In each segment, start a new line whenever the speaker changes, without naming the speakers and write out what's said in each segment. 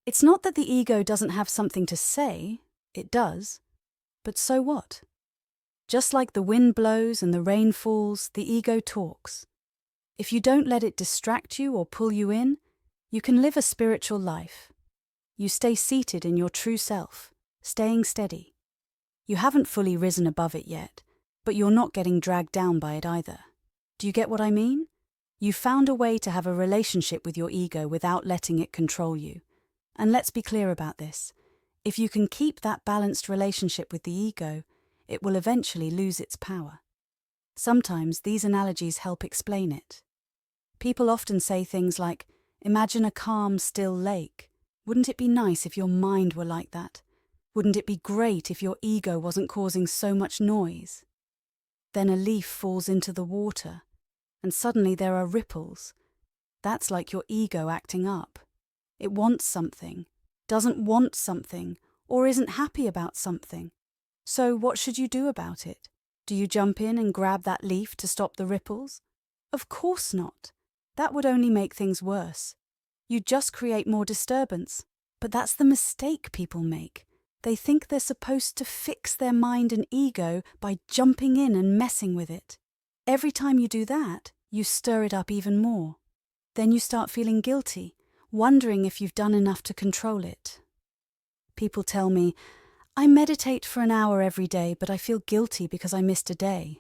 It's not that the ego doesn't have something to say, it does, but so what? Just like the wind blows and the rain falls, the ego talks. If you don't let it distract you or pull you in, you can live a spiritual life. You stay seated in your true self, staying steady. You haven't fully risen above it yet, but you're not getting dragged down by it either. Do you get what I mean? You've found a way to have a relationship with your ego without letting it control you. And let's be clear about this. If you can keep that balanced relationship with the ego, it will eventually lose its power. Sometimes these analogies help explain it. People often say things like, imagine a calm, still lake. Wouldn't it be nice if your mind were like that? Wouldn't it be great if your ego wasn't causing so much noise? Then a leaf falls into the water, and suddenly there are ripples. That's like your ego acting up. It wants something, doesn't want something, or isn't happy about something. So what should you do about it? Do you jump in and grab that leaf to stop the ripples? Of course not. That would only make things worse. You'd just create more disturbance. But that's the mistake people make. They think they're supposed to fix their mind and ego by jumping in and messing with it. Every time you do that, you stir it up even more. Then you start feeling guilty, wondering if you've done enough to control it. People tell me, I meditate for an hour every day, but I feel guilty because I missed a day.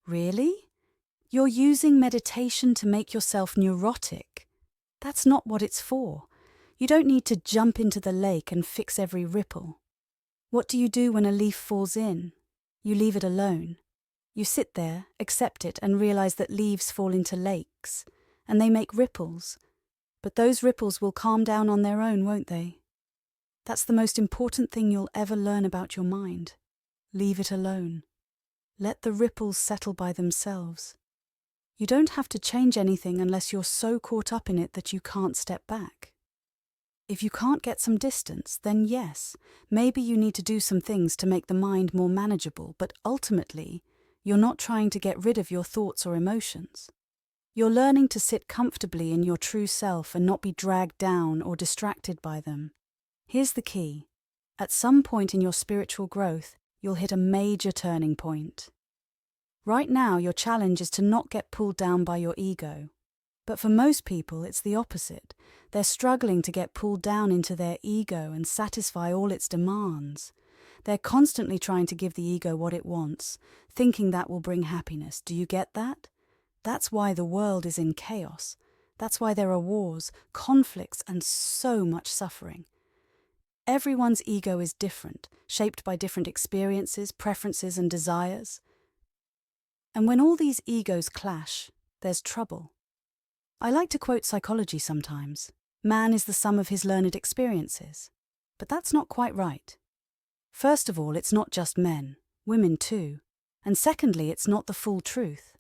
Really? You're using meditation to make yourself neurotic. That's not what it's for. You don't need to jump into the lake and fix every ripple. What do you do when a leaf falls in? You leave it alone. You sit there, accept it, and realize that leaves fall into lakes, and they make ripples. But those ripples will calm down on their own, won't they? That's the most important thing you'll ever learn about your mind. Leave it alone. Let the ripples settle by themselves. You don't have to change anything unless you're so caught up in it that you can't step back. If you can't get some distance, then yes, maybe you need to do some things to make the mind more manageable, but ultimately, you're not trying to get rid of your thoughts or emotions. You're learning to sit comfortably in your true self and not be dragged down or distracted by them. Here's the key. At some point in your spiritual growth, you'll hit a major turning point. Right now, your challenge is to not get pulled down by your ego. But for most people, it's the opposite. They're struggling to get pulled down into their ego and satisfy all its demands. They're constantly trying to give the ego what it wants, thinking that will bring happiness. Do you get that? That's why the world is in chaos. That's why there are wars, conflicts, and so much suffering. Everyone's ego is different, shaped by different experiences, preferences, and desires. And when all these egos clash, there's trouble. I like to quote psychology sometimes. Man is the sum of his learned experiences. But that's not quite right. First of all, it's not just men, women too. And secondly, it's not the full truth.